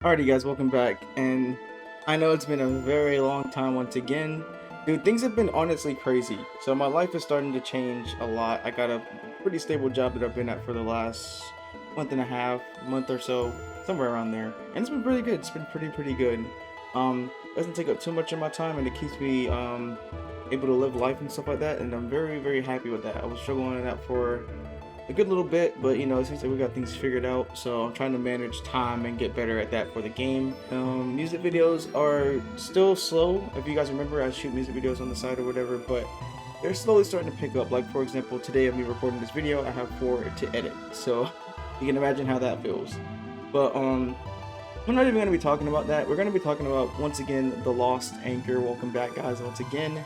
Alrighty guys, welcome back, and I know it's been a very long time once again. Dude, things have been honestly crazy. So my life is starting to change a lot. I got a pretty stable job that I've been at for the last month and a half, month or so, somewhere around there. And it's been pretty good. It's been pretty good. Doesn't take up too much of my time, and it keeps me able to live life and stuff like that, and I'm very happy with that. I was struggling with that for a good little bit, but it seems like we got things figured out. So I'm trying to manage time and get better at that for the game. Music videos are still slow. If you guys remember, I shoot music videos on the side or whatever, but they're slowly starting to pick up. Like for example, today of me recording this video, I have 4 to edit, so you can imagine how that feels. But we're not even going to be talking about that. We're going to be talking about, once again, the Lost Anchor. Welcome back, guys, once again.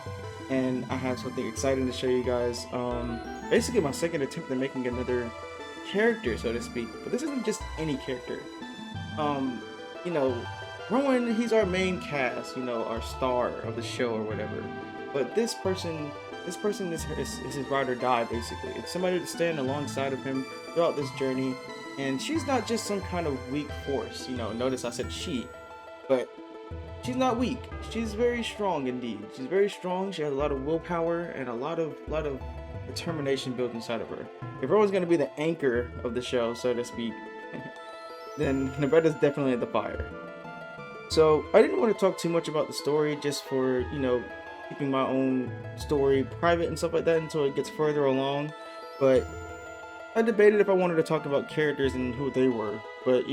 And I have something exciting to show you guys. Basically my second attempt at making another character, so to speak. But this isn't just any character. You know, Rowan, he's our main cast, our star of the show or whatever. But this person is his ride or die, basically. It's somebody to stand alongside of him throughout this journey. And she's not just some kind of weak force, notice I said she, but she's not weak. She's very strong indeed. She's very strong. She has a lot of willpower and a lot of determination built inside of her. If Rowan's going to be the anchor of the show, so to speak, then Nebetta's definitely at the fire. So I didn't want to talk too much about the story, just for keeping my own story private and stuff like that until it gets further along. But I debated if I wanted to talk about characters and who they were, but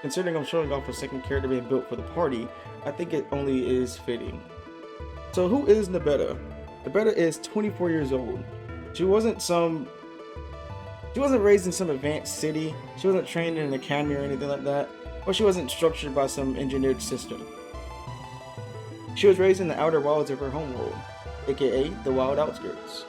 considering I'm showing off a second character being built for the party, I think it only is fitting. So who is Nebetta? Nebetta is 24 years old. She wasn't raised in some advanced city. She wasn't trained in an academy or anything like that, or she wasn't structured by some engineered system. She was raised in the outer wilds of her homeworld, aka the wild outskirts.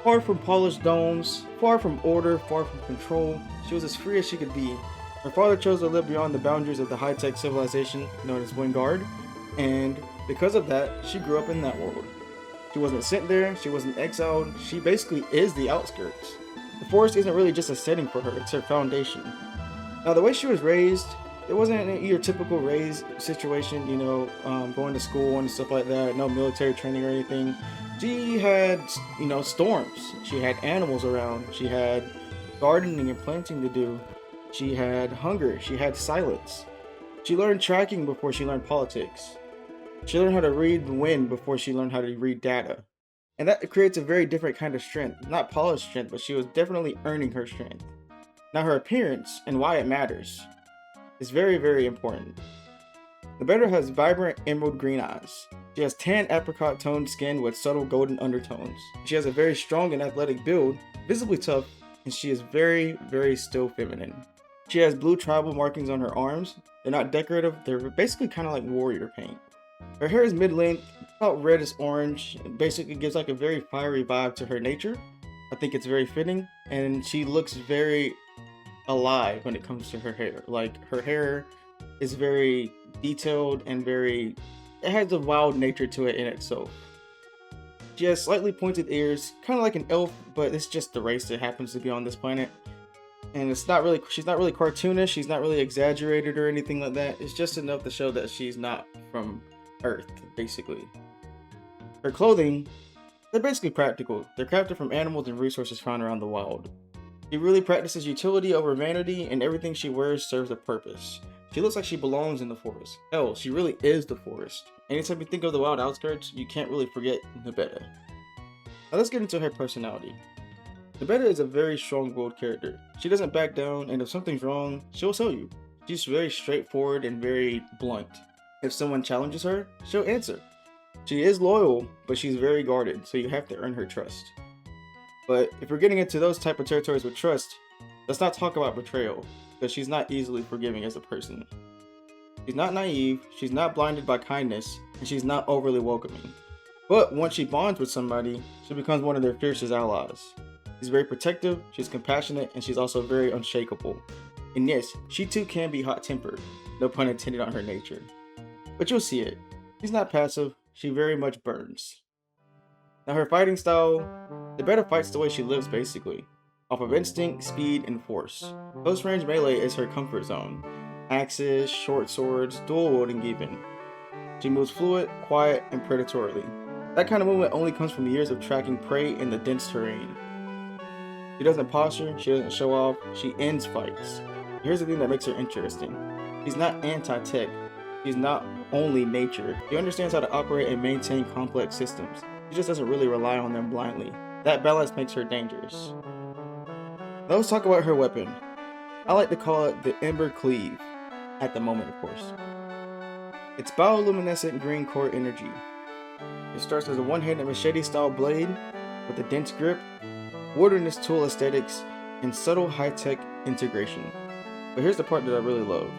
Far from polished domes, far from order, far from control, she was as free as she could be. Her father chose to live beyond the boundaries of the high-tech civilization known as Wingard, and because of that, she grew up in that world. She wasn't sent there, she wasn't exiled, she basically is the outskirts. The forest isn't really just a setting for her, it's her foundation. Now the way she was raised, it wasn't your typical raised situation, going to school and stuff like that, no military training or anything. She had, storms. She had animals around. She had gardening and planting to do. She had hunger. She had silence. She learned tracking before she learned politics. She learned how to read the wind before she learned how to read data. And that creates a very different kind of strength. Not polished strength, but she was definitely earning her strength. Now her appearance and why it matters is very important. Nebetta has vibrant emerald green eyes. She has tan apricot toned skin with subtle golden undertones. She has a very strong and athletic build, visibly tough, and she is very still feminine. She has blue tribal markings on her arms. They're not decorative, they're basically kind of like warrior paint. Her hair is mid-length, about reddish orange, and basically gives like a very fiery vibe to her nature. I think it's very fitting, and she looks very alive when it comes to her hair. Like her hair is very detailed and it has a wild nature to it in itself. She has slightly pointed ears, kind of like an elf, but it's just the race that happens to be on this planet. And she's not really cartoonish, she's not really exaggerated or anything like that. It's just enough to show that she's not from Earth, basically. Her clothing, they're basically practical. They're crafted from animals and resources found around the wild. She really practices utility over vanity, and everything she wears serves a purpose. She looks like she belongs in the forest. Hell, she really is the forest. Anytime you think of the wild outskirts, you can't really forget Nebetta. Now let's get into her personality. Nebetta is a very strong-willed character. She doesn't back down, and if something's wrong, she'll tell you. She's very straightforward and very blunt. If someone challenges her, she'll answer. She is loyal, but she's very guarded, so you have to earn her trust. But if we're getting into those type of territories with trust, let's not talk about betrayal, because she's not easily forgiving as a person. She's not naive, she's not blinded by kindness, and she's not overly welcoming. But once she bonds with somebody, she becomes one of their fiercest allies. She's very protective, she's compassionate, and she's also very unshakable. And yes, she too can be hot-tempered, no pun intended on her nature. But you'll see it. She's not passive, she very much burns. Now her fighting style, Nebetta fights the way she lives basically, off of instinct, speed, and force. Close range melee is her comfort zone. axes, short swords, dual wielding even. She moves fluid, quiet, and predatorily. That kind of movement only comes from years of tracking prey in the dense terrain. She doesn't posture, she doesn't show off, she ends fights. Here's the thing that makes her interesting. She's not anti-tech, she's not only nature. She understands how to operate and maintain complex systems. She just doesn't really rely on them blindly. That balance makes her dangerous. Now let's talk about her weapon. I like to call it the Ember Cleave, at the moment of course. It's bioluminescent green core energy. It starts as a one-handed machete-style blade with a dense grip, wilderness tool aesthetics, and subtle high-tech integration. But here's the part that I really love.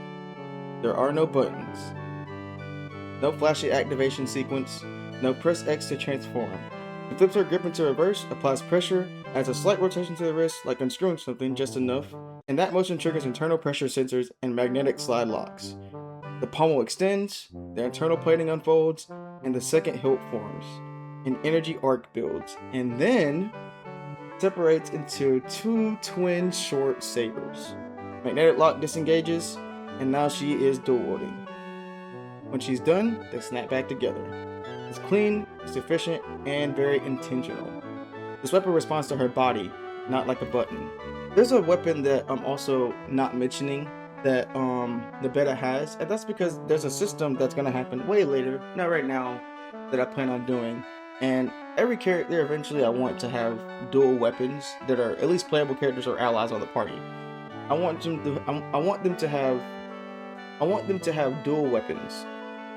There are no buttons. No flashy activation sequence. No press X to transform. It flips her grip into reverse, applies pressure, adds a slight rotation to the wrist like unscrewing something just enough, and that motion triggers internal pressure sensors and magnetic slide locks. The pommel extends, the internal plating unfolds, and the second hilt forms. An energy arc builds, and then separates into two twin short sabers. Magnetic lock disengages, and now she is dual wielding. When she's done, they snap back together. It's clean, it's efficient, and very intentional. This weapon responds to her body, not like a button. There's a weapon that I'm also not mentioning that Nebetta has, and that's because there's a system that's going to happen way later, not right now, that I plan on doing. And every character eventually I want to have dual weapons that are at least playable characters or allies on the party. I want them to have dual weapons.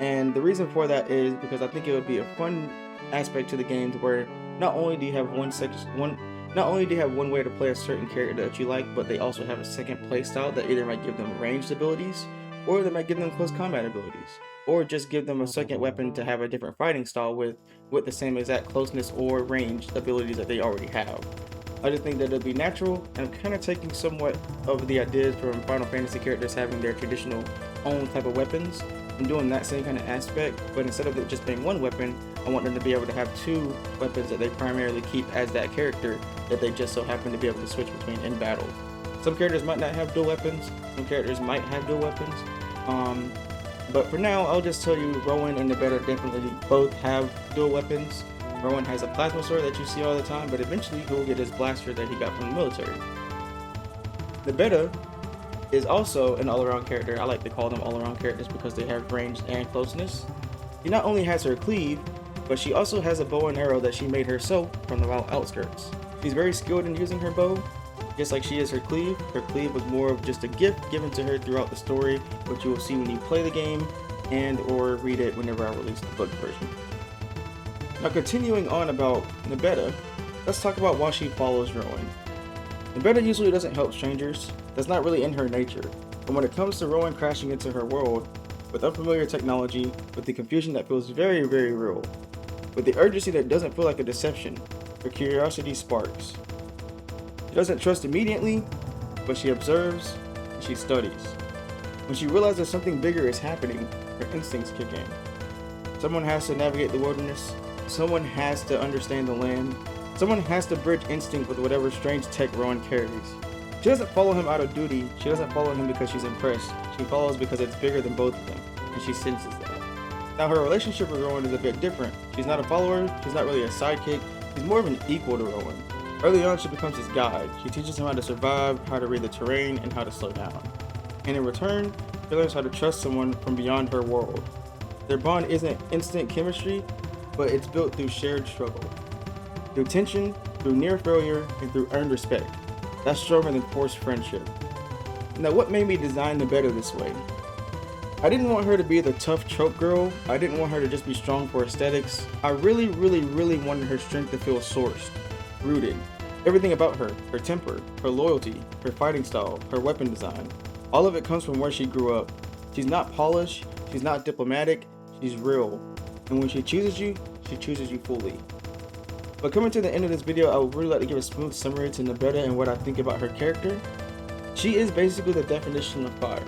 And the reason for that is because I think it would be a fun aspect to the game where not only do you have one way to play a certain character that you like, but they also have a second playstyle that either might give them ranged abilities, or they might give them close combat abilities, or just give them a second weapon to have a different fighting style with the same exact closeness or ranged abilities that they already have. I just think that it'll be natural, and I'm kind of taking somewhat of the ideas from Final Fantasy characters having their traditional own type of weapons and doing that same kind of aspect, but instead of it just being one weapon, I want them to be able to have two weapons that they primarily keep as that character that they just so happen to be able to switch between in battle. Some characters might not have dual weapons, some characters might have dual weapons, but for now I'll just tell you Rowan and Nebetta definitely both have dual weapons. Rowan has a plasma sword that you see all the time, but eventually he will get his blaster that he got from the military. Nebetta is also an all-around character. I like to call them all-around characters because they have range and closeness. She not only has her cleave, but she also has a bow and arrow that she made herself from the wild outskirts. She's very skilled in using her bow, just like she is her cleave. Her cleave was more of just a gift given to her throughout the story, which you will see when you play the game and or read it whenever I release the book version. Now continuing on about Nebetta, let's talk about why she follows Rowan. Nebetta usually doesn't help strangers. That's not really in her nature. But when it comes to Rowan crashing into her world, with unfamiliar technology, with the confusion that feels very, very real, with the urgency that doesn't feel like a deception, her curiosity sparks. She doesn't trust immediately, but she observes and she studies. When she realizes something bigger is happening, her instincts kick in. Someone has to navigate the wilderness, someone has to understand the land, someone has to bridge instinct with whatever strange tech Rowan carries. She doesn't follow him out of duty, she doesn't follow him because she's impressed, she follows because it's bigger than both of them, and she senses that. Now her relationship with Rowan is a bit different. She's not a follower, she's not really a sidekick, she's more of an equal to Rowan. Early on she becomes his guide, she teaches him how to survive, how to read the terrain, and how to slow down. And in return, she learns how to trust someone from beyond her world. Their bond isn't instant chemistry, but it's built through shared struggle. Through tension, through near failure, and through earned respect. That's stronger than forced friendship. Now what made me design Nebetta this way? I didn't want her to be the tough trope girl. I didn't want her to just be strong for aesthetics. I really wanted her strength to feel sourced, rooted. Everything about her, her temper, her loyalty, her fighting style, her weapon design, all of it comes from where she grew up. She's not polished, she's not diplomatic, she's real. And when she chooses you fully. But coming to the end of this video, I would really like to give a smooth summary to Nebetta and what I think about her character. She is basically the definition of fire.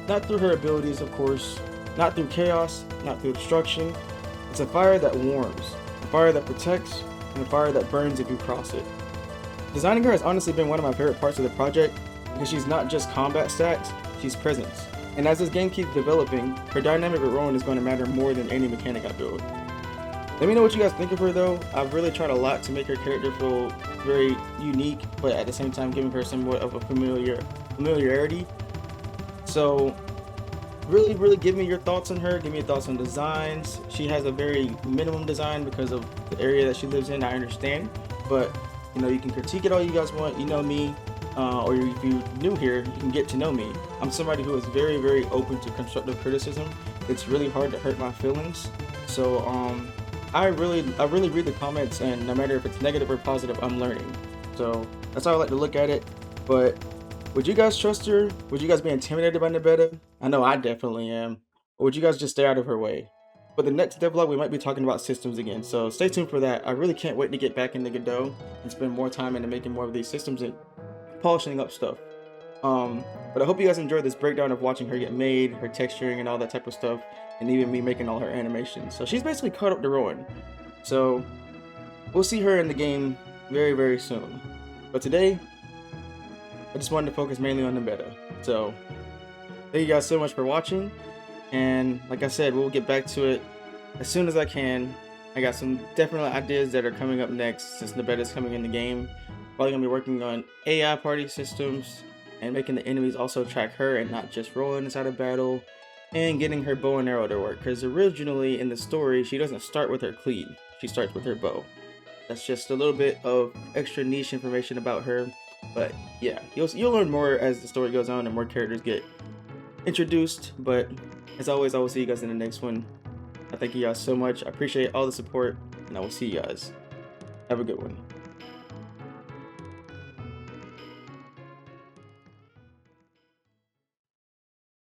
Not through her abilities, of course, not through chaos, not through destruction. It's a fire that warms, a fire that protects, and a fire that burns if you cross it. Designing her has honestly been one of my favorite parts of the project because she's not just combat stats, she's presence. And as this game keeps developing, her dynamic with Rowan is going to matter more than any mechanic I build. Let me know what you guys think of her though. I've really tried a lot to make her character feel very unique, but at the same time giving her somewhat of a familiarity. So really give me your thoughts on her. Give me your thoughts on designs. She has a very minimum design because of the area that she lives in, I understand. But you know, you can critique it all you guys want. You know me. Or if you're new here, you can get to know me. I'm somebody who is very open to constructive criticism. It's really hard to hurt my feelings. So I really read the comments, and no matter if it's negative or positive, I'm learning. So that's how I like to look at it. But would you guys trust her? Would you guys be intimidated by Nebetta? I know I definitely am. Or would you guys just stay out of her way? But the next devlog, we might be talking about systems again, so stay tuned for that. I really can't wait to get back into Godot and spend more time into making more of these systems and polishing up stuff. But I hope you guys enjoyed this breakdown of watching her get made, her texturing and all that type of stuff, and even me making all her animations. So she's basically caught up to Rowan. So we'll see her in the game very soon. But today, I just wanted to focus mainly on Nebetta. So thank you guys so much for watching, and like I said, we'll get back to it as soon as I can. I got some definite ideas that are coming up next since Nebetta's coming in the game. Probably gonna be working on AI party systems and making the enemies also track her and not just Rowan inside of battle, and getting her bow and arrow to work, because originally in the story she doesn't start with her cleave, she starts with her bow. That's just a little bit of extra niche information about her, but yeah, you'll learn more as the story goes on and more characters get introduced. But as always, I will see you guys in the next one. I thank you guys so much. I appreciate all the support, and I will see you guys. Have a good one.